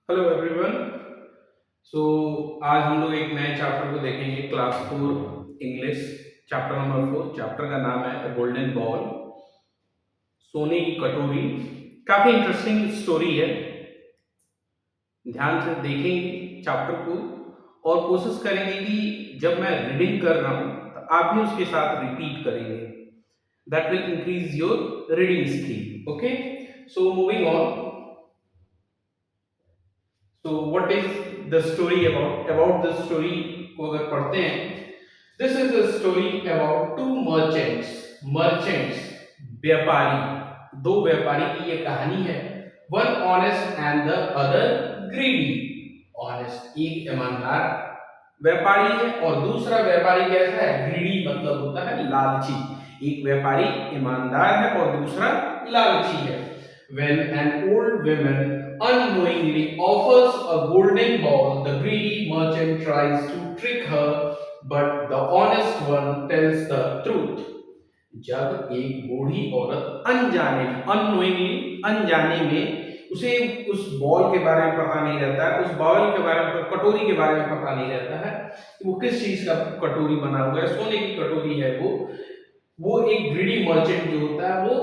Hello everyone. सो आज हम लोग एक नए चैप्टर को देखेंगे, class 4 English, chapter number 4। Chapter का नाम है गोल्डन बॉल, सोने की कटोरी। काफी इंटरेस्टिंग स्टोरी है। ध्यान से देखेंगे चैप्टर को और कोशिश करेंगे कि जब मैं रीडिंग कर रहा हूं तो आप भी उसके साथ रिपीट करेंगे। That will increase your reading skill. Okay, so moving on. So what is the story about? About the story को अगर पढ़ते हैं, this is a story about two merchants. Merchants, व्यापारी, दो व्यापारी की ये कहानी है। One honest and the other greedy. Honest, एक ईमानदार व्यापारी है और दूसरा व्यापारी कैसा है? ग्रीडी मतलब होता है लालची। एक व्यापारी ईमानदार है और दूसरा लालची है। When an old woman unknowingly offers a golden ball, the greedy merchant tries to trick her, but the honest one tells the truth. जब एक बूढ़ी औरत अनजाने में उसे उस बॉल के बारे में पता नहीं रहता है, उस बॉल के बारे में, कटोरी के बारे में पता नहीं रहता है कि वो किस चीज का कटोरी बना हुआ है, सोने की कटोरी है वो एक ग्रीडी मर्चेंट जो होता है वो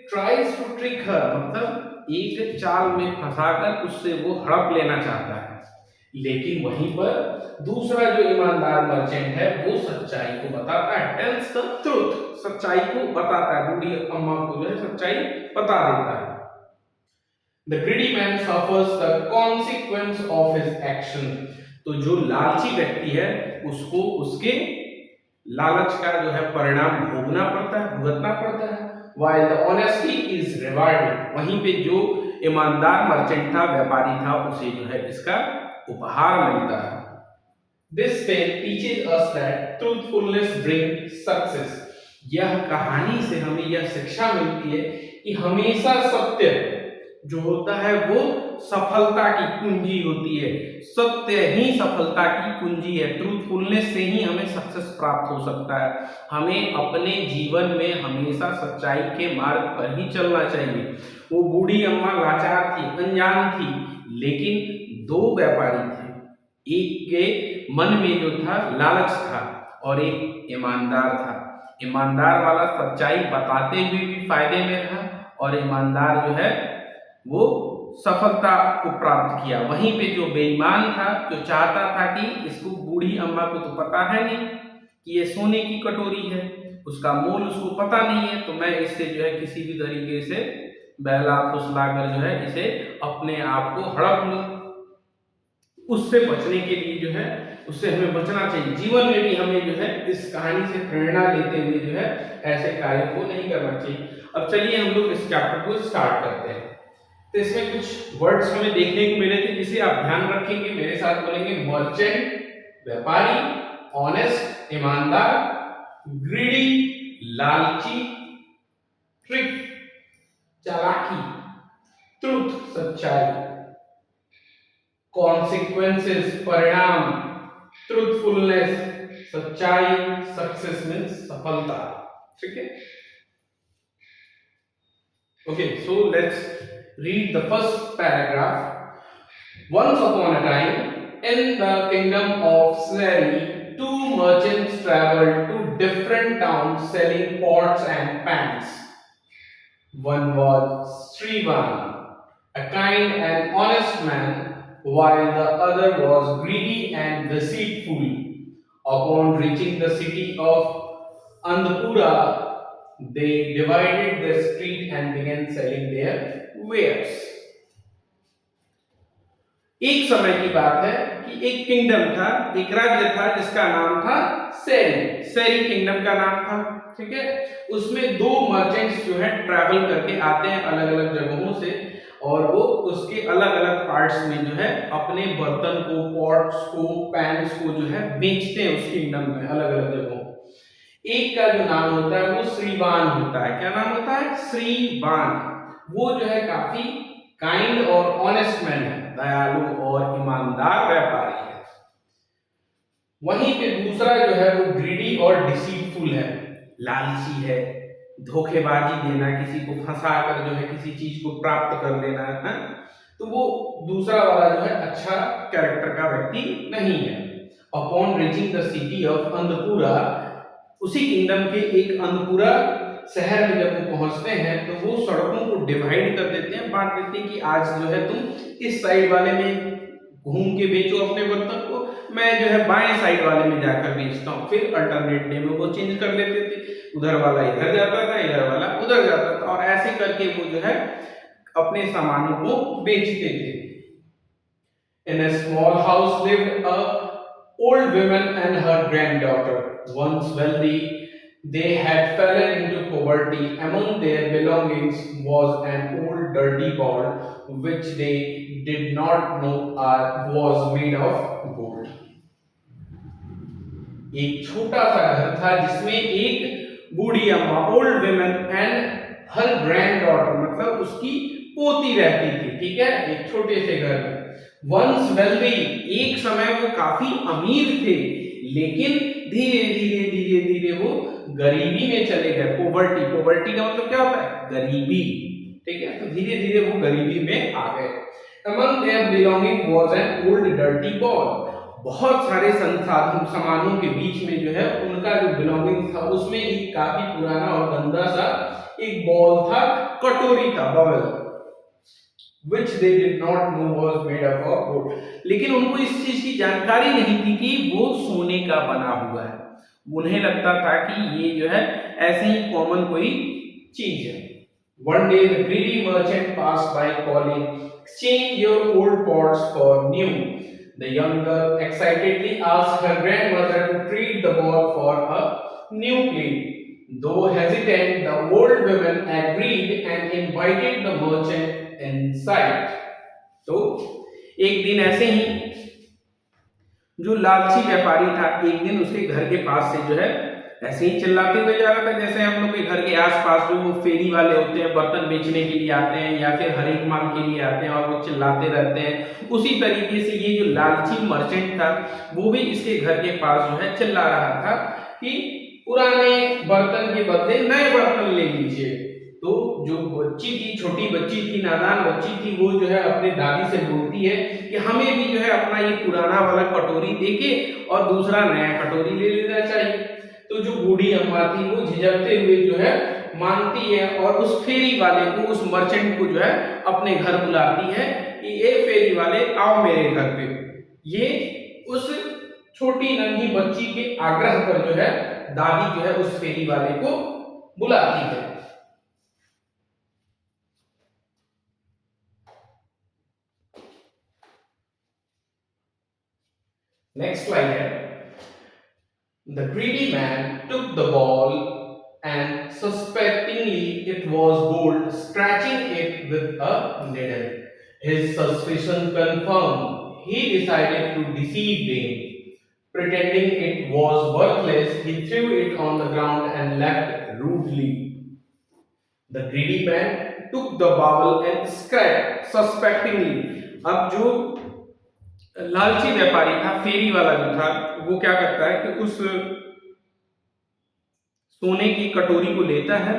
ट्राइज टू ट्रिक हर, मतलब एक चाल में फंसाकर उससे वो हड़प लेना चाहता है। लेकिन वहीं पर दूसरा जो ईमानदार मर्चेंट है वो सच्चाई को बताता है, टेल्स द ट्रूथ, सच्चाई को बताता है। बूढ़ी अम्मा को जो है सच्चाई बता देता है। The greedy man suffers the consequence of his action. तो जो लालची व्यक्ति है उसको उसके लालच का जो है परिणाम भोगना पड़ता है, भुगतना पड़ता है। While the honesty is rewarded, वहीं पे जो ईमानदार मर्चेंट था, व्यापारी था, उसे जो है इसका उपहार मिलता है। This tale teaches us that truthfulness brings success. यह कहानी से हमें यह शिक्षा मिलती है कि हमेशा सत्य जो होता है वो सफलता की कुंजी होती है। सत्य ही सफलता की कुंजी है। ट्रूथफुलनेस से ही हमें सक्सेस प्राप्त हो सकता है। हमें अपने जीवन में हमेशा सच्चाई के मार्ग पर ही चलना चाहिए। वो बूढ़ी अम्मा लाचार थी, अनजान थी, लेकिन दो व्यापारी थे। एक के मन में जो था लालच था और एक ईमानदार था। ईमानदार वाला सच्चाई बताते हुए भी फायदे में रहा और ईमानदार जो है वो सफलता को प्राप्त किया। वहीं पे जो बेईमान था, जो चाहता था कि इसको, बूढ़ी अम्मा को तो पता है नहीं कि ये सोने की कटोरी है, उसका मोल उसको पता नहीं है, तो मैं इससे जो है किसी भी तरीके से बहला फुसला कर जो है इसे अपने आप को हड़प लूं। उससे बचने के लिए जो है उससे हमें बचना चाहिए। जीवन में भी हमें जो है इस कहानी से प्रेरणा लेते हुए जो है ऐसे कार्य को नहीं करना चाहिए। अब चलिए हम लोग इस चैप्टर को स्टार्ट करते हैं। तो इसमें कुछ वर्ड्स हमें देखने को मिले थे जिसे आप ध्यान रखेंगे, मेरे साथ बोलेंगे। मर्चेंट व्यापारी, ऑनेस्ट ईमानदार, ग्रीडी लालची, ट्रिक चालाकी, ट्रूथ सच्चाई, कॉन्सिक्वेंसेस परिणाम, ट्रूथफुलनेस सच्चाई, सक्सेस मीन्स सफलता। ठीक है, okay, so let's read the first paragraph. Once upon a time, in the kingdom of Seri, two merchants traveled to different towns selling pots and pans. One was Srivan, a kind and honest man, while the other was greedy and deceitful. Upon reaching the city of Andhpura, they divided the street and began selling their wares. एक समय की बात है कि एक kingdom था, एक राज्य था जिसका नाम था सेरी। सेरी किंगडम का नाम था। ठीक है, उसमें दो मर्चेंट्स जो है ट्रैवल करके आते हैं अलग अलग जगहों से और वो उसके अलग अलग पार्ट्स में जो है अपने बर्तन को, पॉट्स को, पैन्स को जो है बेचते हैं उस किंगडम में अलग अलग जगहों। एक का जो नाम होता है वो श्रीवान होता है। क्या नाम होता है? श्रीवान। वो जो है काफी काइंड और ऑनेस्ट मैन है, दयालु और ईमानदार व्यापारी है। वहीं पे दूसरा जो है वो ग्रीडी और डिसीटफुल है, लालची है, धोखेबाजी देना, किसी को फंसा कर जो है किसी चीज को प्राप्त कर लेना है। तो वो दूसरा वाला जो है अच्छा कैरेक्टर का व्यक्ति नहीं है। Upon reaching the city of Andhpura, उसी किंगडम के एक अंधपुरा शहर में जब वो पहुंचते हैं तो वो सड़कों को डिवाइड कर देते हैं, बांट देते हैं कि आज जो है तुम इस साइड वाले में घूम के बेचो अपने बर्तन को, मैं जो है बाएं साइड वाले में जाकर बेचता हूँ। फिर अल्टरनेट डे में वो चेंज कर लेते थे, उधर वाला इधर जाता था, इधर वाला उधर जाता था, और ऐसे करके वो जो है अपने सामानों को बेचते थे। In a small house lived a old woman and her granddaughter. Once wealthy, they had fallen into poverty. Among their belongings was an old dirty ball which they did not know was made of gold. एक छोटा सा घर था जिसमें एक बूढ़ी अम्मा, old woman and her grand daughter, मतलब उसकी पोती रहती थी, ठीक है, एक छोटे से घर में। वंस वेल्दी, एक समय वो काफी अमीर थे, लेकिन धीरे धीरे धीरे धीरे वो गरीबी में चले गए। पोवर्टी, पोवर्टी का मतलब क्या होता है? गरीबी, ठीक है, तो धीरे धीरे वो गरीबी में आ गए। Among their belonging was an old dirty ball. बहुत सारे संसाधन सामानों के बीच में जो है उनका जो बिलोंगिंग था उसमें एक काफी पुराना और गंदा सा एक बॉल था, कटोरी था, ball, which they did not know was made up of gold. लेकिन उनको इस चीज की जानकारी नहीं थी कि वो सोने का बना हुआ है। उन्हें लगता था कि ये जो है ऐसे ही कॉमन कोई चीज है। One day the greedy merchant passed by calling, "Exchange your old pots for new." The young girl excitedly asked her grandmother to trade the ball for a new plate. Though hesitant, the old woman agreed and invited the merchant inside. तो एक दिन ऐसे ही जो लालची व्यापारी था, एक दिन उसके घर के पास से जो है ऐसे ही चिल्लाते हुए जा रहा था, जैसे हम लोग के घर के आसपास जो वो फेरी वाले होते हैं, बर्तन बेचने के लिए आते हैं या फिर हर एक मांग के लिए आते हैं और वो चिल्लाते रहते हैं, उसी तरीके से ये जो लालची मर्चेंट था वो भी इसके घर के पास जो है चिल्ला रहा था कि पुराने बर्तन के बदले नए बर्तन ले लीजिए। तो जो बच्ची थी, छोटी बच्ची थी, नादान बच्ची थी, वो जो है अपने दादी से बोलती है कि हमें भी जो है अपना ये पुराना वाला कटोरी देके और दूसरा नया कटोरी ले लेना चाहिए। तो जो बूढ़ी अम्मा थी वो झिझकते हुए जो है मानती है और उस फेरी वाले को, उस मर्चेंट को जो है अपने घर बुलाती है कि ये फेरी वाले आओ मेरे घर पे। ये उस छोटी नन्ही बच्ची के आग्रह पर जो है दादी जो है उस फेरी वाले को बुलाती है। नेक्स्ट लाइन है, The greedy man took the ball and suspectingly it was gold, scratching it with a needle. His suspicion confirmed, he decided to deceive them. Pretending it was worthless, he threw it on the ground and left rudely. The greedy man took the ball and scratched suspectingly. अब जो लालची व्यापारी था, फेरी वाला जो था, वो क्या करता है कि उस सोने की कटोरी को लेता है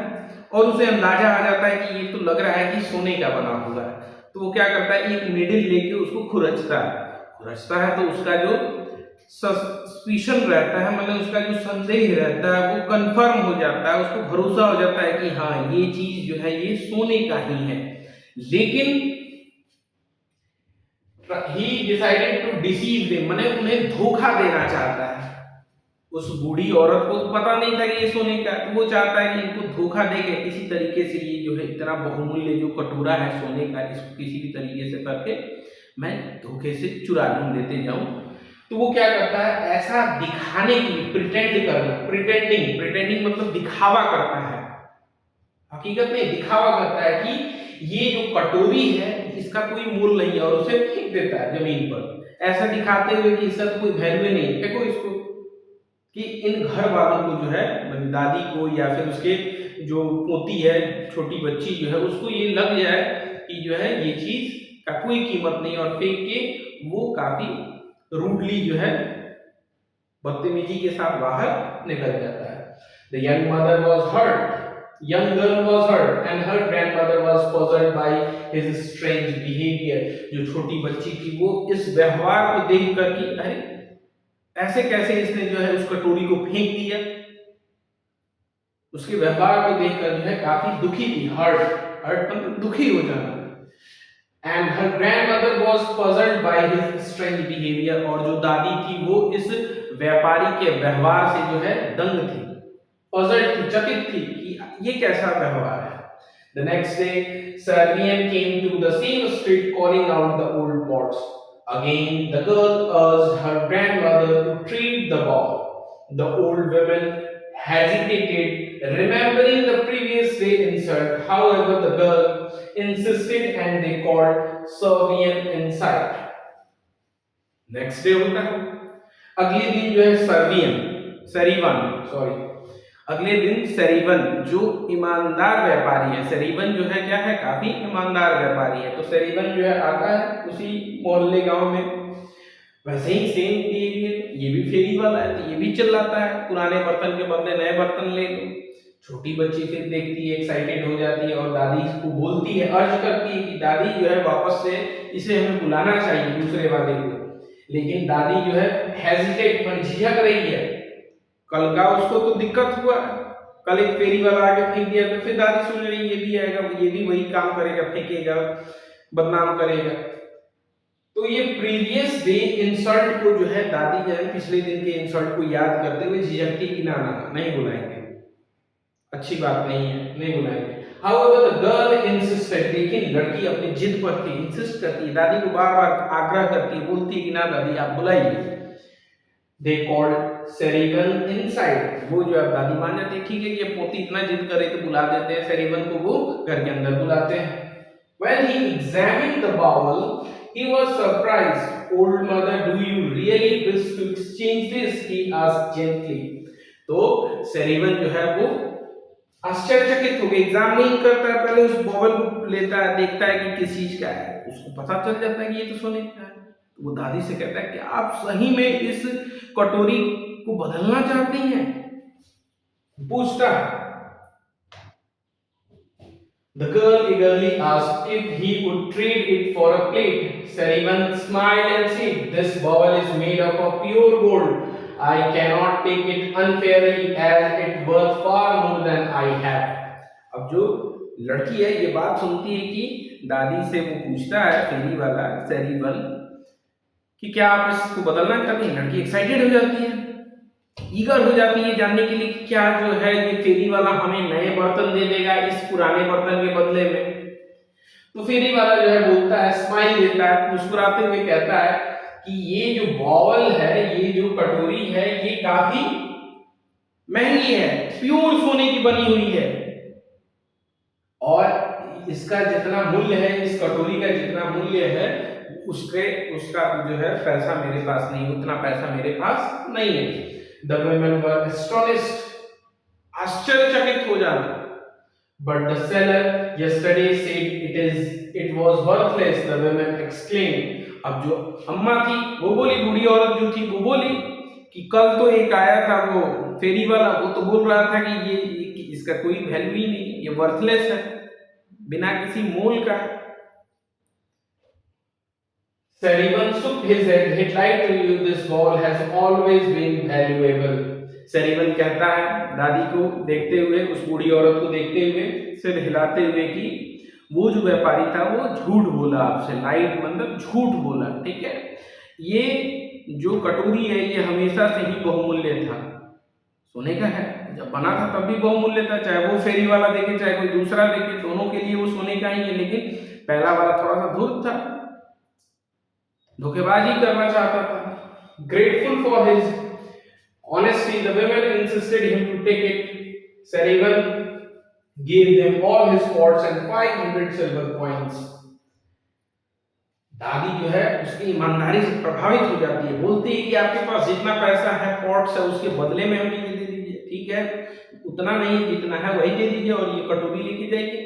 और उसे अंदाजा आ जाता है कि ये तो लग रहा है कि सोने का बना हुआ है। तो वो क्या करता है, एक निडल लेके उसको खुरचता है तो उसका जो सस्पिशन रहता है, मतलब उसका जो संदेह रहता है वो कंफर्म हो जाता है, उसको भरोसा हो जाता है कि हाँ ये चीज जो है ये सोने का ही है। लेकिन he decided to deceive them, माने उन्हें धोखा देना चाहता है। उस बूढ़ी औरत को पता नहीं था कि ये सोने का, तो वो चाहता है कि इनको धोखा देके किसी तरीके से ये जो है इतना बहुमूल्य जो कटोरा है सोने का, इसको किसी भी तरीके से करके मैं धोखे से चुरा लूं, लेते जाऊं। तो वो क्या करता है, ऐसा दिखाने के लिए प्रिटेंड करना, प्रिटेंडिंग मतलब दिखावा करता है, हकीकत में दिखावा करता है कि ये जो कटोरी है इसका कोई मूल्य नहीं है और उसे फेंक देता है जमीन पर, ऐसा दिखाते हुए कि इसका तो कोई वैल्यू नहीं है। देखो इसको कि इन घर वालों को जो है, दादी को या फिर उसके जो पोती है, छोटी बच्ची जो है, उसको ये लग जाए कि जो है ये चीज का कोई कीमत नहीं, और फेंक के वो काफी रूडली जो है बदतमीजी के साथ बाहर निकल जाता है। The young mother was hurt, young girl was hurt and her grandmother was puzzled by his strange behavior. जो छोटी बच्ची थी वो इस व्यवहार को देखकर कि अरे ऐसे कैसे इसने जो है उस कटोरी को फेंक दिया, उसके व्यवहार को देखकर जो है काफी दुखी थी, हर्ट मतलब दुखी हो जाना। And her grandmother was puzzled by his strange behavior, और जो दादी थी वो इस व्यापारी के व्यवहार से जो है दंग थी, puzzled थी, चकित थी कि ये कैसा व्यवहार है। The next day, Servian came to the same street calling out the old pots. Again, the girl urged her grandmother to treat the ball. The old woman hesitated, remembering the previous day insult. However, the girl insisted and they called Servian inside. Next day होता है, अगले दिन जो है अगले दिन सेरिवन जो ईमानदार व्यापारी है, सेरिवन जो है क्या है, काफी ईमानदार व्यापारी है, तो सेरिवन जो है आता है उसी मोहल्ले गांव में, वैसे ही सेम बिहेवियर, ये भी फेरी वाला है तो ये भी चिल्लाता है पुराने बर्तन के बदले नए बर्तन ले लो। छोटी बच्ची फिर देखती है, एक्साइटेड हो जाती है और दादी को बोलती है, अर्ज करती है कि दादी जो है वापस से इसे हमें बुलाना चाहिए दूसरे वाले को, लेकिन दादी जो है हेजिटेट में झिझक रही है। कल का उसको तो दिक्कत हुआ, कल एक फेरी वाला आके फेंक दिया, तो फिर दादी सोच रही ये भी आएगा, ये भी वही काम करेगा, फेंकेगा, बदनाम करेगा। तो ये प्रीवियस डे इंसल्ट को जो है दादी जो है पिछले दिन के इंसल्ट को याद करते हुए झिझकती कि ना नहीं बुलाएंगे, अच्छी बात नहीं है, नहीं बुलाएंगे। However, the girl insisted, लेकिन लड़की अपनी जिद पर थी, इंसिस्ट करती है, दादी को बार बार आग्रह करती है, बोलती है कि ना दादी आप बुलाइए। They called Serivan inside, वो जो अब दादी मान जाती है, ठीक है ये पोती इतना जिद करे तो बुला देते हैं, सेरिवन को वो घर के अंदर बुलाते हैं। When he examined the bowl, he was surprised. Old mother, do you really wish to exchange this? He asked gently. तो सेरिवन जो है वो आश्चर्यचकित हो गया, एग्जाम नहीं करता है, पहले उस बॉल को लेता है, देखता है कि किस चीज का है, उसको पता चल जाता है कि ये तो सोने का है। तो वो दादी से कहता है कि आप सही में इस कटोरी को बदलना चाहती हैं? पूछता है। The girl eagerly asked if he would trade it for a plate. Serivan smiled and said, "This bowl is made up of pure gold. I cannot take it unfairly as it worth far more than I have." अब जो लड़की है ये बात सुनती है कि दादी से वो पूछता है फेरी वाला सेरिवन कि क्या आप इसको बदलना चाहती हैं? लड़की एक्साइटेड हो जाती है, ईगर हो जाती है जानने के लिए कि क्या जो है ये फेरी वाला हमें नए बर्तन दे देगा इस पुराने बर्तन के बदले में। तो फेरी वाला जो है बोलता है, स्माइल देता है, मुस्कुराते हुए कहता है कि ये जो बाउल है, ये जो कटोरी है, ये काफी महंगी है, प्योर सोने की बनी हुई है, और इसका जितना मूल्य है, इस कटोरी का जितना मूल्य है उसका जो है पैसा मेरे पास नहीं, उतना पैसा मेरे पास नहीं है। The women were astonished, आश्चर्यचकित हो जाना। But the seller yesterday said it was worthless. The women exclaimed. अब जो अम्मा थी वो बोली, बूढ़ी औरत जो थी वो बोली कि कल तो एक आया था वो फेरी वाला, वो तो बोल रहा था कि ये इसका कोई वैल्यू ही नहीं, ये वर्थलेस है, बिना किसी मोल का है। Serivan shook his head. He'd like to you. This ball has always been valuable. सेरिवन कहता है दादी को देखते हुए, उस बूढ़ी औरत को देखते हुए, सिर हिलाते हुए कि वो जो व्यापारी था वो झूठ बोला आपसे, लाइट मतलब झूठ बोला, ठीक है। ये जो कटोरी है ये हमेशा से ही बहुमूल्य था, सोने का है, जब बना था तब भी बहुमूल्य था, चाहे वो फेरी वाला देखे चाहे कोई दूसरा देखे, दोनों के लिए वो सोने का ही है, लेकिन पहला वाला थोड़ा सा धूर्त था, धोखेबाजी करना चाहता था। Grateful for his honesty, the women insisted him to take it. Serivan gave them all his pots and 500 silver coins. दादी जो है उसकी ईमानदारी से प्रभावित हो जाती है, बोलती है कि आपके पास जितना पैसा है पॉट्स है उसके बदले में हमें ये दे दीजिए, ठीक है, उतना नहीं जितना है वही दे दीजिए और ये कटोरी लेके जाइए।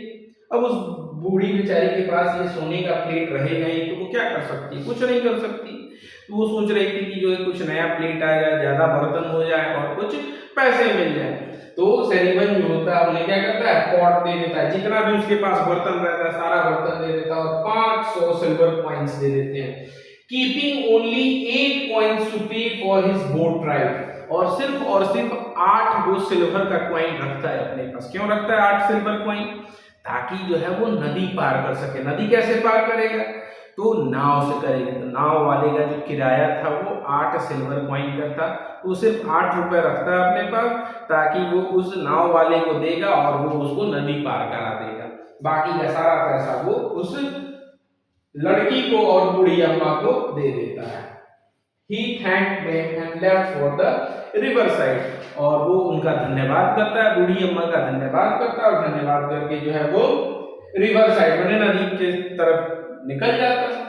अब उस बूढ़ी बेचारी के पास ये सोने का प्लेट रहेगा ही तो वो क्या कर सकती है, कुछ नहीं कर सकती। तो वो सोच रही थी कि जो है कुछ नया प्लेट आएगा, ज्यादा बर्तन हो जाए और कुछ पैसे मिल जाए। तो सेरिबन जो होता है उन्हें क्या करता है, पॉट दे देता है, जितना भी उसके पास बर्तन रहता है सारा बर्तन दे देता है और 500 सिल्वर कॉइंस दे देते हैं, कीपिंग ओनली 8 कॉइंस टू पे फॉर हिज बोट राइड, और सिर्फ 8 गो सिल्वर का कॉइन रखता है अपने पास। क्यों रखता है 8 सिल्वर कॉइन? ताकि जो है वो नदी पार कर सके। नदी कैसे पार करेगा? तो नाव से करेगा। तो नाव वाले का जो किराया था वो 8 सिल्वर कॉइन का था, तो सिर्फ 8 रुपए रखता है अपने पास, ताकि वो उस नाव वाले को देगा और वो उसको नदी पार करा देगा। बाकी का सारा पैसा वो उस लड़की को और बूढ़ी अम्मा को दे देता है। He thanked them and left for the river side, और वो उनका धन्यवाद करता है, बूढ़ी अम्मा का धन्यवाद करता है, और धन्यवाद करके जो है वो रिवर साइड मैंने नदी के तरफ निकल जाता है।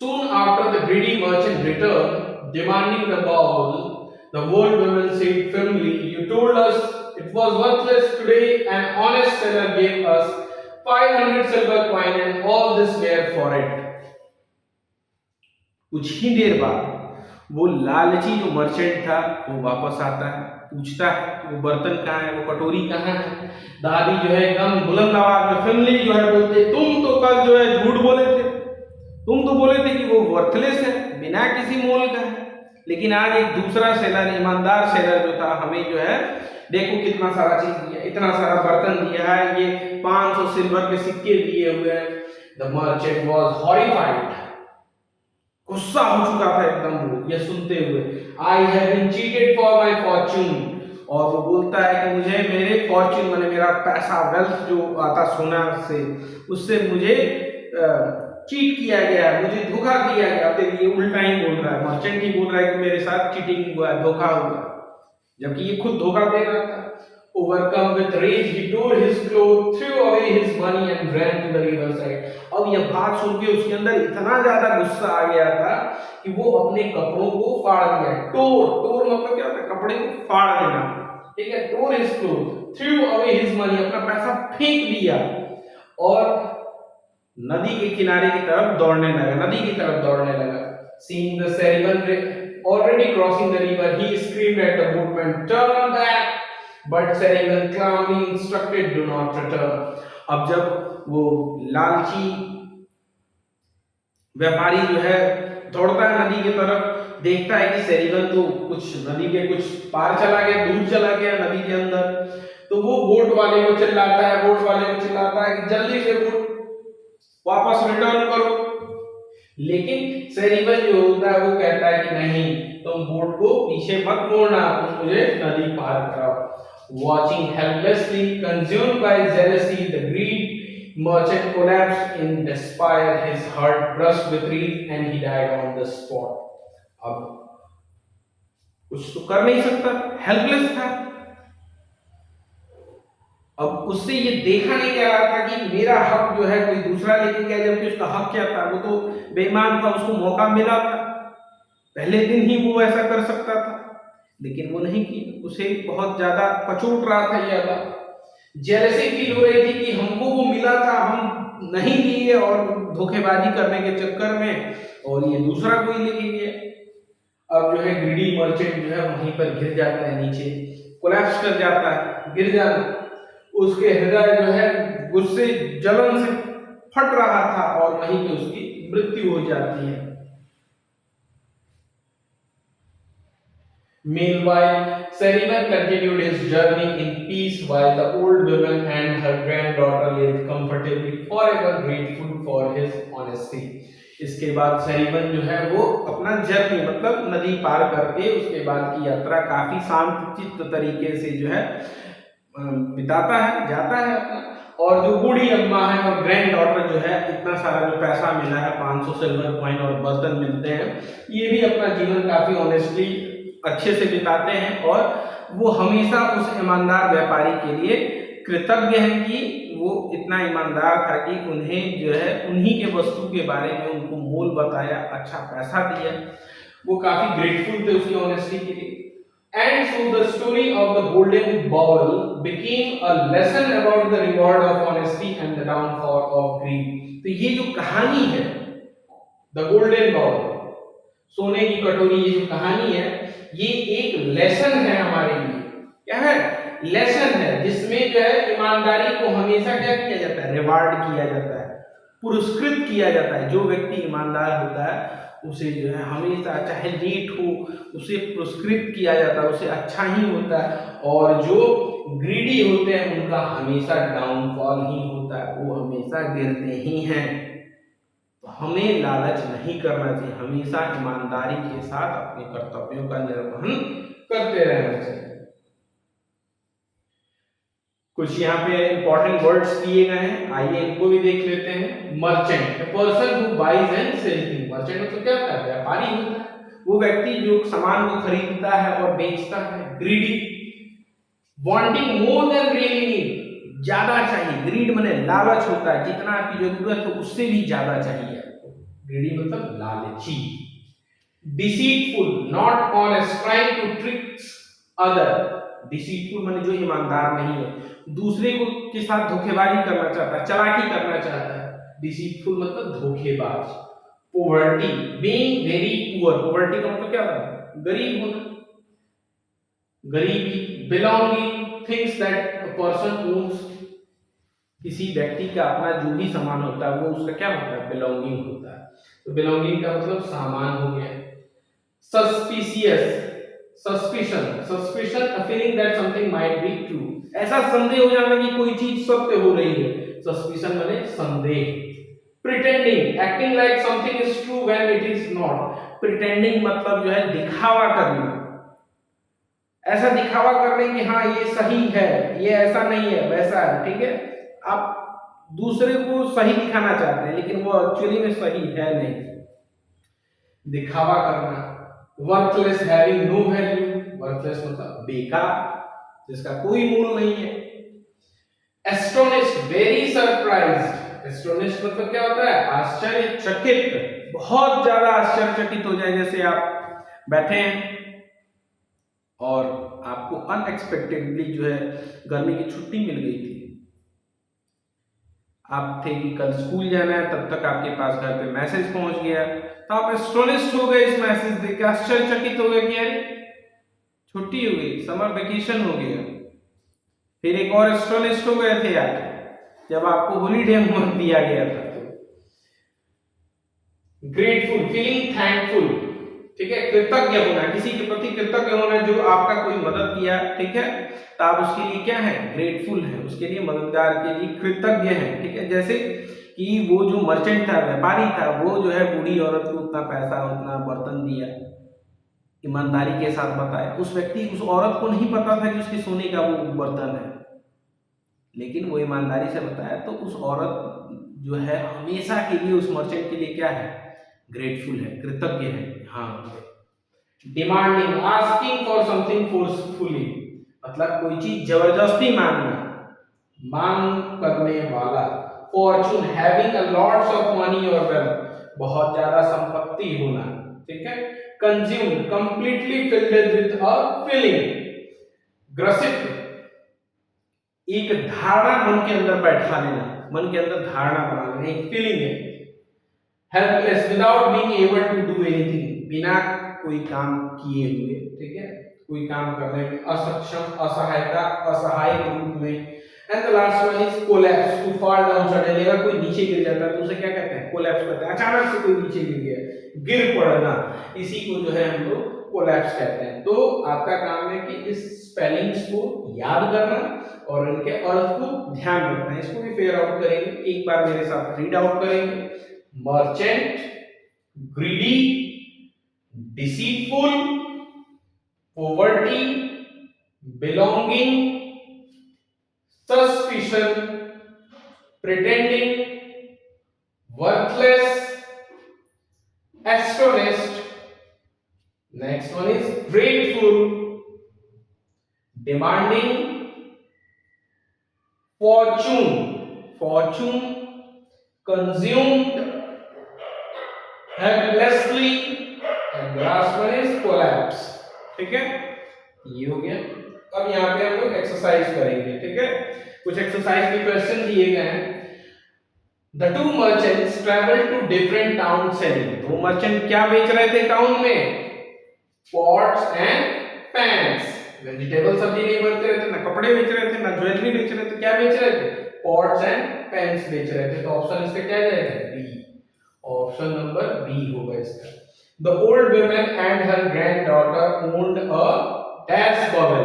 Soon after the greedy merchant returned, demanding the bowl, the old woman said firmly, "You told us it was worthless. Today an honest seller gave us 500 silver coin and all this were for it." कुछ ही देर बाद वो लालची जो merchant था वो वापस आता है, पूछता है वो बर्तन कहाँ है, वो कटोरी कहाँ है। दादी जो है एकदम बुलंद आवाज में फिल्मली जो है बोलते, तुम तो कल जो है झूठ बोले थे, तुम तो बोले थे कि वो वर्थलेस है, बिना किसी मोल का है, लेकिन आज एक दूसरा सेलर, ईमानदार सेलर जो था, हमें जो है देखो कितना सारा चीज दिया, इतना सारा बर्तन दिया है, ये 500 सिल्वर के सिक्के दिए हुए हैं। द मर्चेंट वाज हॉरिफाइड, गुस्सा हो चुका था एकदम वो ये सुनते हुए। I have been cheated for my fortune, और वो बोलता है कि मुझे मेरे फॉर्च्यून माने मेरा पैसा, वेल्थ जो आता सोना से, उससे मुझे चीट किया गया है, मुझे धोखा दिया गया। देखिए उल्टा ही बोल रहा है, मर्चेंट ही बोल रहा है कि मेरे साथ चीटिंग हुआ है, धोखा हुआ, जबकि ये खुद धोखा दे रहा था। Overcome with rage, he tore his clothes, threw away his money and ran to the river side. अब यह बात सुन के उसके अंदर इतना ज्यादा गुस्सा आ गया था कि वो अपने कपड़ों को फाड़ दिया। टोर मतलब क्या होता है? कपड़े को फाड़ देना, ठीक है। tore his clothes, threw away his money, अपना पैसा फेंक दिया और नदी के किनारे की तरफ दौड़ने लगा। Seeing the Seriban already crossing the river, he screamed at the boatman, "Turn back!" But Seriban calmly instructed, "Do not return." अब जब वो लालची व्यापारी जो है दौड़ता है नदी की तरफ, देखता है कि सेरिबन तो कुछ नदी के कुछ पार चला गया, दूर चला गया नदी के अंदर, तो वो बोट वाले को चिल्लाता है कि जल्दी से बोट वापस रिटर्न करो। लेकिन सेरिबन जो होता है वो कहता है कि नहीं, तुम बोट को पीछे मत मोड़ना, तुम मुझे नदी पार कराओ। Watching helplessly, consumed by jealousy, the greed merchant collapsed in despair. His heart burst with grief and he died on the spot. अब कुछ तो कर नहीं सकता, हेल्पलेस था। अब उससे ये देखा नहीं जा रहा था कि मेरा हक जो है कोई दूसरा लेके गया, जबकि उसका हक क्या था? वो तो बेईमान था, उसको मौका मिला था, पहले दिन ही वो ऐसा कर सकता था, लेकिन वो नहीं किया। उसे बहुत ज्यादा पचोट रहा था ये बात, जेलसी फील हो रही थी कि हमको वो मिला था, हम नहीं लिए और धोखेबाजी करने के चक्कर में, और ये दूसरा कोई लेके गया। अब जो है ग्रीडी मर्चेंट जो है वहीं पर गिर जाता है, नीचे कोलैप्स कर जाता है, गिर जाता। उसके हृदय जो है गुस्से जलन से फट रहा था और वहीं पे उसकी मृत्यु हो जाती है। Meanwhile, Seriban continued his journey in peace while the old woman and her granddaughter lived comfortably, forever grateful for his honesty. इसके बाद सेरिबन जो है वो अपना जर्नी मतलब नदी पार करके उसके बाद की यात्रा काफी शांतचित्त तरीके से जो है बिताता है, जाता है अपना। और जो बूढ़ी अम्मा है और ग्रैंड डॉटर जो है, इतना सारा जो पैसा मिला है, 500 सिल्वर कॉइन और बर्तन मिलते हैं, ये भी अपना जीवन काफी ऑनेस्टली अच्छे से बिताते हैं। और वो हमेशा उस ईमानदार व्यापारी के लिए कृतज्ञ हैं कि वो इतना ईमानदार था कि उन्हें जो है उन्हीं के वस्तु के बारे में उनको मोल बताया, अच्छा पैसा दिया। वो काफी ग्रेटफुल थे उसकी ऑनेस्टी के लिए। And so the story of the golden bowl became a lesson about the reward of honesty and the downfall of greed. तो ये जो कहानी है, the golden bowl, सोने की कटोरी, ये जो कहानी है, ये एक लेसन है हमारे लिए। क्या है? लेसन है, जिसमें जो है ईमानदारी को हमेशा क्या किया जाता है? रिवार्ड किया जाता है, पुरस्कृत किया जाता है। जो व्यक्ति ईमानदार होता है उसे जो है हमेशा, चाहे लेट हो, उसे पुरस्कृत किया जाता है, उसे अच्छा ही होता है। और जो ग्रीडी होते हैं उनका हमेशा डाउनफॉल ही होता है, वो हमेशा गिरते ही हैं। तो हमें लालच नहीं करना चाहिए, हमेशा ईमानदारी के साथ अपने कर्तव्यों का निर्वहन करते रहना चाहिए। कुछ यहाँ पे इंपॉर्टेंट वर्ड्स दिए गए हैं, आइए इनको भी देख लेते हैं। Merchant, a person who buys and sells things. Merchant मतलब क्या होता है? व्यापारी होता है, वो व्यक्ति जो सामान को खरीदता है और बेचता है। Greedy, wanting more than really need, ज्यादा चाहिए। ग्रीड माने लालच होता है, जितना आपकी जरूरत है उससे भी ज्यादा चाहिए आपको। ग्रीडी मतलब लालची। Deceitful, not honest, trying to tricks other. Deceitful माने जो ईमानदार नहीं है, दूसरे को के साथ धोखेबाजी करना चाहता है, चालाकी करना चाहता है। डिसीटफुल मतलब धोखेबाज। Poverty, being very poor. Poverty का मतलब क्या होता है? गरीब होना, गरीबी। Belonging, things that a person owns, किसी व्यक्ति का अपना जो भी सामान होता है वो उसका क्या होता है? बिलोंगिंग होता है। तो बिलोंगिंग का मतलब सामान हो गया। Suspicious, suspicion, suspicion a feeling that something might be true, ऐसा संदेह हो जाना कि कोई चीज सत्य हो रही है। सस्पिशन माने संदेह। Pretending, acting like something is true when it is not. Pretending मतलब जो है दिखावा करना, ऐसा दिखावा करने कि हाँ ये सही है, ये ऐसा नहीं है, वैसा है। ठीक है, आप दूसरे को सही दिखाना चाहते हैं लेकिन वो एक्चुअली में सही है नहीं, दिखावा करना। Worthless, having no value. Worthless मतलब बेकार, जिसका कोई मूल नहीं है। Astonished, very surprised. एस्टोनिश्ड मतलब क्या होता है? आश्चर्यचकित, बहुत ज्यादा आश्चर्यचकित हो जाए। जैसे आप बैठे हैं और आपको अनएक्सपेक्टेडली जो है गर्मी की छुट्टी मिल गई थी, आप थे कि कल स्कूल जाना है, तब तक आपके पास घर पे मैसेज पहुंच गया, तो आप एस्टोनिश्ड हो गए इस मैसेज देख के, आश्चर्यचकित हो गए कि अरे छुट्टी हो गई, समर वेकेशन हो गया। फिर एक और एस्टोनिश्ड हो गए थे आप जब आपको हॉलीडे होमवर्क दिया गया था। Grateful, feeling thankful. ठीक है, कृतज्ञ होना, किसी के प्रति कृतज्ञ होना जो आपका कोई मदद किया। ठीक है, तो आप उसके लिए क्या है? ग्रेटफुल है, उसके लिए, मददगार के लिए कृतज्ञ है। ठीक है, जैसे कि वो जो मर्चेंट था, व्यापारी था, वो जो है बूढ़ी औरत को उतना पैसा, उतना बर्तन दिया, ईमानदारी के साथ बताया। उस व्यक्ति, उस औरत को नहीं पता था कि उसके सोने का वो बर्तन है, लेकिन वो ईमानदारी से बताया, तो उस औरत जो है हमेशा के लिए उस मर्चेंट के लिए क्या है? ग्रेटफुल है, कृतज्ञ है। हाँ। Demanding, asking for something forcefully, मतलब कोई चीज जबरदस्ती मांगना, मांग करने वाला। Fortune, having a lots of money और वेल्थ, बहुत ज्यादा संपत्ति होना। ठीक है। Consume, completely filled with a feeling, ग्रसित, एक धारणा मन के अंदर बैठा लेना, मन के अंदर धारणा बना लेना, एक फीलिंग है। Helpless, without being able to do anything, बिना कोई काम किए हुए। ठीक है, कोई काम करने में असक्षम, असहायता, असहाय के रूप में। And the last one is collapse, to fall down suddenly, अगर कोई नीचे गिर जाता है तो उसे क्या कहते हैं? कोलैप्स कहते हैं। अचानक से कोई नीचे गिर गया, गिर पड़ना, इसी को जो है हम लोग कोलैप्स कहते हैं। तो आपका काम है कि इस स्पेलिंग्स को याद करना और उनके अर्थ को ध्यान रखना है। इसको भी फेयर आउट करेंगे, एक बार मेरे साथ रीड आउट करेंगे। Merchant, greedy, deceitful, poverty, belonging, suspicion, pretending, worthless, astonished. Next one is grateful, demanding, fortune, consumed, helplessly, and the last one is collapse. ठीक है, ये हो गया। अब यहाँ पे हम लोग एक्सरसाइज करेंगे। ठीक है, कुछ एक्सरसाइज के क्वेश्चन दिए गए हैं। The two merchants traveled to different towns selling. दो मर्चेंट क्या बेच रहे थे टाउन में? Pots and पैंस। वेजिटेबल सब्जी नहीं बेच रहे थे, ना कपड़े बेच रहे थे, ना ज्वेलरी बेच रहे थे, क्या बेच रहे थे? पॉट्स एंड पैंस बेच रहे थे। तो ऑप्शन इसका क्या जाएगा? बी। ऑप्शन नंबर बी होगा इसका। The old woman and her granddaughter owned a dash bauble.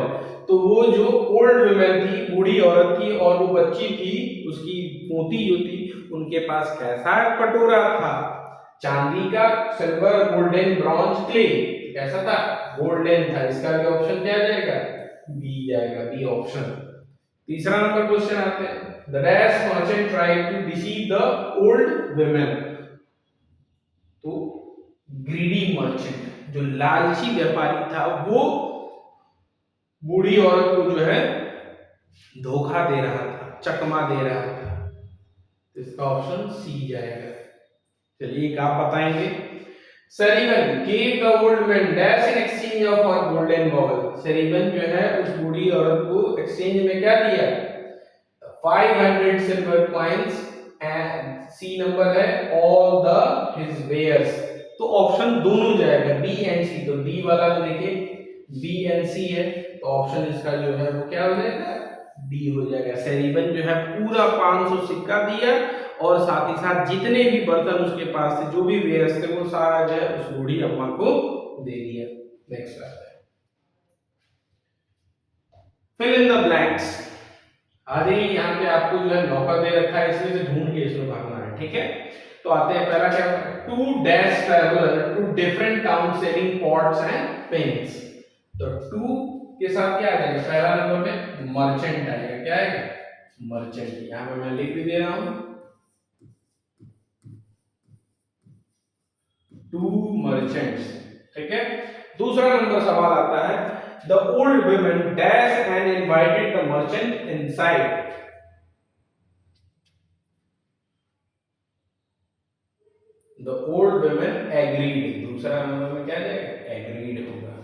तो वो जो ओल्ड वुमन थी, बूढ़ी औरत थी, और वो बच्ची थी, उसकी पोती जो थी, उनके पास कैसा कटोरा था? चांदी का, सिल्वर, गोल्डन, ब्रॉन्ज, क्ले। कैसा था? गोल्डन था। इसका भी ऑप्शन क्या जाएगा? बी जाएगा, बी ऑप्शन। तीसरा नंबर क्वेश्चन आते हैं। The dash merchant tried to deceive the old woman. तो ग्रीडी मर्चेंट, जो लालची व्यापारी था, वो बूढ़ी औरत को जो है धोखा दे रहा था, चकमा दे रहा था। तो इसका ऑप्शन सी जाएगा। चलिए एक आप बताएंगे। सेरिबन gave the old man dash in exchange of her golden bauble। सेरिबन जो है उस बूढ़ी औरत को एक्सचेंज में क्या दिया? 500 silver coins and C number है all the his wares। तो ऑप्शन दोनों जाएगा, बी एंड सी। तो डी वाला जो देखिए बी एंड सी है, तो ऑप्शन इसका जो है वो क्या हो जाएगा? डी हो जाएगा। सेरिबन जो है पूरा 500 सिक्का दिया, और साथ ही साथ जितने भी बर्तन उसके पास थे, जो भी वेयर्स थे, वो सारा जो है उस बूढ़ी अम्मा को दे दिया। नेक्स्ट आता है फिल इन द ब्लैंक्स। आज ही यहाँ पे आपको जो है नौकर दे रखा है, इसमें से ढूंढ के इसमें भागना है, ठीक है? तो आते हैं, पहला क्या है? Two dash traveller to different town selling pots and pans. तो टू के साथ क्या आ जाएगा? पहला नंबर में मर्चेंट आएगा। क्या आएगा? मर्चेंट। यहाँ पे मैं लिख भी दे रहा हूं, टू मर्चेंट्स, ठीक है? दूसरा नंबर सवाल आता है, the old woman dash and invited the merchant inside. The old woman agreed. दूसरा नंबर में क्या जाएगा? एग्रीड होगा।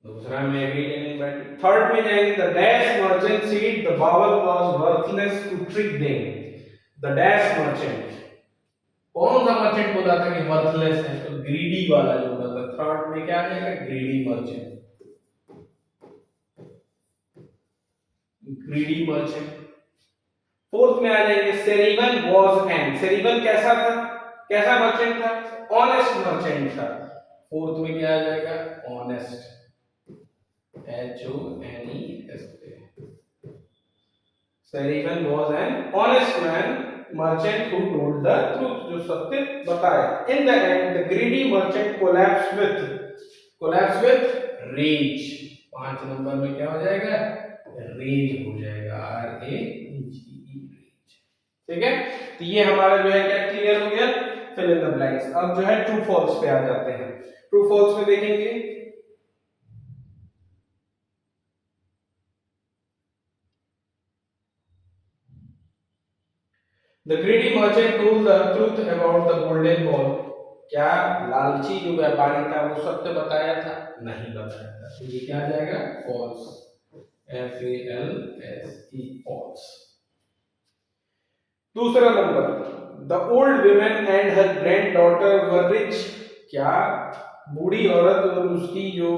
दूसरा में एग्रीड एंड इनवाइटेड। थर्ड में जाएंगे, the dash merchant said the bowl was worthless to trick them. The dash merchant, कौन सा मर्चेंट बोला था कि वर्थलेस है? तो ग्रीडी वाला जो बोला था। थर्ड में क्या आएगा? Greedy merchant. Greedy merchant. Fourth में आ जाएंगे, सेरिबन वाज एन। सेरिबन कैसा था? कैसा मर्चेंट था? ऑनेस्ट मर्चेंट था। फोर्थ में क्या आ जाएगा? Honest. HONEST। Serivan was an honest man merchant who told the truth, जो सत्य बताया। In the end, the greedy merchant collapsed with rage। 5 number में क्या हो जाएगा? रेज हो जाएगा, RAGE, रेज। ठीक है? तो ये हमारा जो है क्या क्लियर हो गया? Fill in the blanks. अब जो है ट्रू फॉल्स पे आ जाते हैं। ट्रू फॉल्स में देखेंगे, The greedy merchant told the truth about the golden ball। क्या लालची जो व्यापारी था वो सत्य बताया था? नहीं बताया था। तो ये क्या आ जाएगा? फॉल्स। FALSE, false. दूसरा number, the old woman and her granddaughter were rich. क्या बूढ़ी औरत और उसकी जो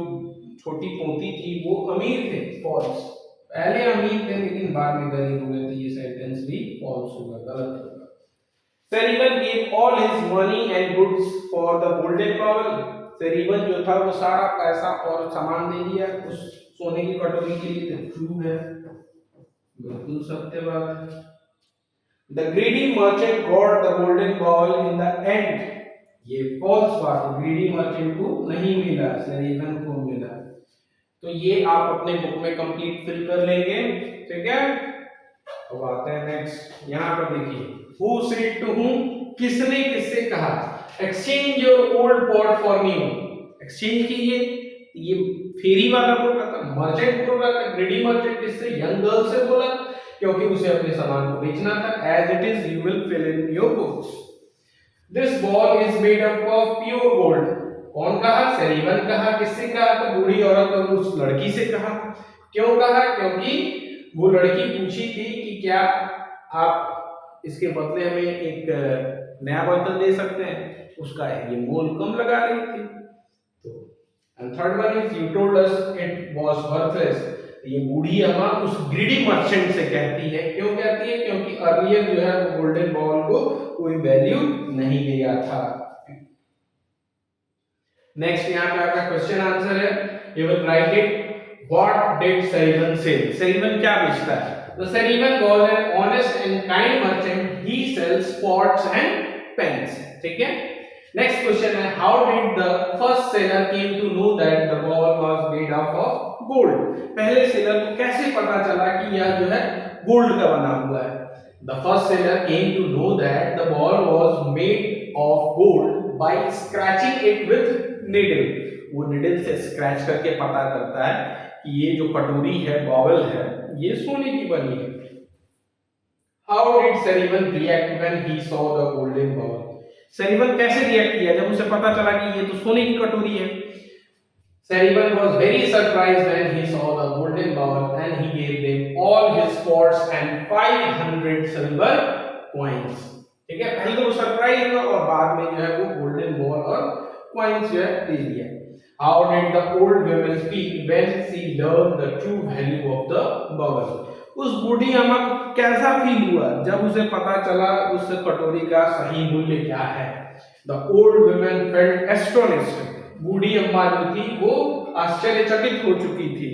छोटी पोती थी वो अमीर थे? फॉल्स। पहले अमीर थे लेकिन बाद में गरीब हो गए थे। ये सेंटेंस भी फॉल्स होगा, गलत होगा। सेरिबन gave all his money and goods for the golden bowel। सेरिबन जो था वो सारा पैसा और सामान दे दिया उस सोने की कटोरी के लिए। ट्रू है, बिल्कुल सत्य बात है। The greedy merchant got the golden bowl in the end। ये फॉल्स बात है, ग्रीडी मर्चेंट को नहीं मिला, सेरिबन को मिला। तो ये आप अपने बुक में कंप्लीट फिल कर लेंगे, ठीक है? अब आते हैं नेक्स्ट। यहाँ पर देखिए, Who said to whom? किसने किससे कहा? Exchange your old pot for new। Exchange कीजिए। ये फेरी वाला बोल रहा था, मर्चेंट बोल रहा था। ग्रीडी मर्चेंट किससे? यंग गर्ल से बोला, क्योंकि उसे अपने सामान को बेचना था। As it is, you will fill in your books। This ball is made up of pure gold। कौन कहा? सेरिबन कहा। किससे कहा? तो बूढ़ी औरत और उस लड़की से कहा। क्यों कहा? क्योंकि वो लड़की पूछी थी कि क्या आप इसके बदले हमें एक नया बर्तन दे सकते हैं? उसका ये मोल कम लगा रही थी। तो and third one is you told us it was worthless. ये बूढ़ी अम्मा उस ग्रीडी मर्चेंट से कहती है, क्यों कहती है? क्योंकि अर्लियर जो है वो गोल्डन बॉल को कोई वैल्यू नहीं दिया था। नेक्स्ट यहाँ पे आपका क्वेश्चन आंसर है, you will write it. What did Serivan sell? Serivan क्या बेचता है? The Sullivan was an honest and kind merchant. He sells pots and pens. ठीक है? Next question है, how did the first seller came to know that the ball was made up of gold? पहले seller को कैसे पता चला कि यह जो है गोल्ड का बना हुआ है? The first seller came to know that the ball was made of gold by scratching it with needle. वो needle से scratch करके पता करता है कि ये जो कटोरी है, बॉल है, ये सोने की बनी है। How did Sullivan react when he saw the golden ball? Sullivan कैसे रिएक्ट किया जब उसे पता चला कि ये तो सोने की कटोरी है? Sullivan was very surprised when he saw the golden ball and he gave them all his pots and 500 silver coins. ठीक है, पहले तो वो सरप्राइज हुआ और बाद में जो है वो गोल्डन बॉल और कॉइन्स जो है दे दिया। How did the old woman feel when she learned the true value of the bubble? उस बूढ़ी अम्मा को कैसा फील हुआ जब उसे पता चला उस कटोरी का सही मूल्य क्या है? The old woman felt astonished. बूढ़ी अम्मा जो थी वो आश्चर्यचकित हो चुकी थी।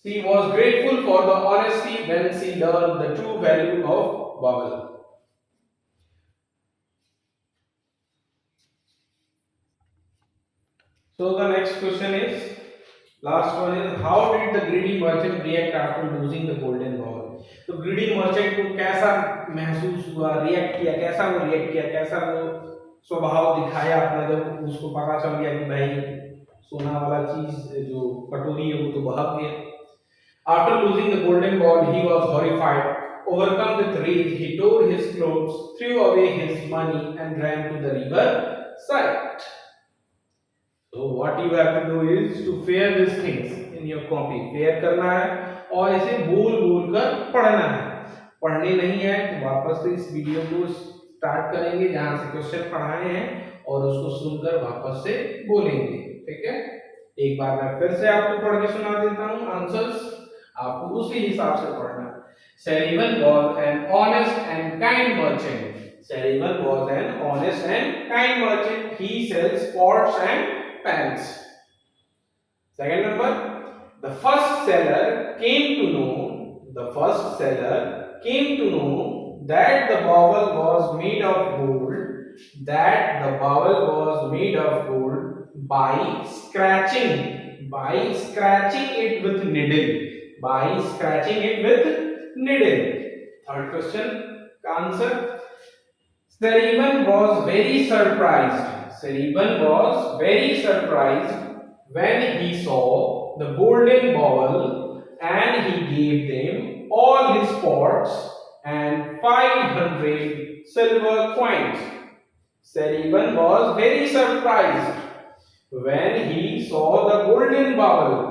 She was grateful for the honesty when she learned the true value of bubble. So the next question is, last one is, how did the greedy merchant react after losing the golden ball? तो greedy merchant को कैसा महसूस हुआ, react किया, कैसा वो react किया, कैसा वो स्वभाव दिखाया अपना जब उसको पता चल गया कि भाई सोना वाला चीज जो कटोरी है वो तो बहक गया। After losing the golden ball, he was horrified. Overcome with rage, he tore his clothes, threw away his money, and ran to the river side. So what you have to do is to pair these things in your copy. Pair करना है और इसे बोल कर पढ़ना है। पढ़ने नहीं है तो वापस से इस वीडियो को स्टार्ट करेंगे जहाँ से क्वेश्चन पढ़ाए हैं और उसको सुनकर वापस से बोलेंगे। ठीक है, एक बार मैं फिर से आपको पढ़ के सुना देता हूँ आंसर्स, आपको उसी हिसाब से पढ़ना है। Sullivan was an honest and kind merchant. Sullivan was an honest and kind merchant. He sells pots and pans. Second number, the first seller came to know that the bowel was made of gold, by scratching it with needle. Third question का answer, Sullivan was very surprised when he saw the golden ball and he gave them all his pots and 500 silver coins. Sullivan was very surprised when he saw the golden ball.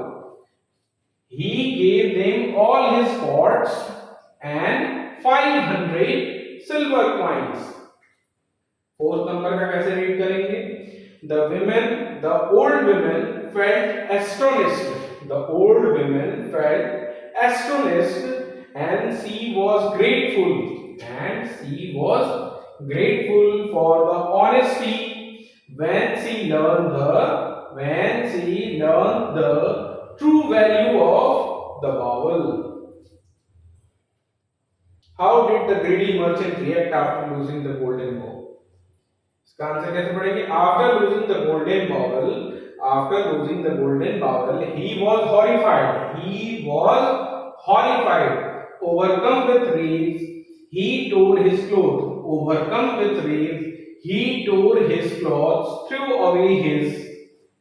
He gave them all his pots and 500 silver coins. Fourth number का कैसे read करेंगे? The old women felt astonished and she was grateful for the honesty when she learned the true value of the bowel. How did the greedy merchant react after losing the golden ball? इसका answer कैसे पढ़ेंगे? After losing the golden bowel, he was horrified. Overcome with rage, he tore his clothes, threw away his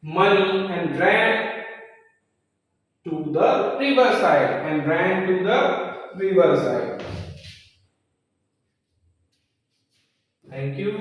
money, and ran to the riverside. Thank you.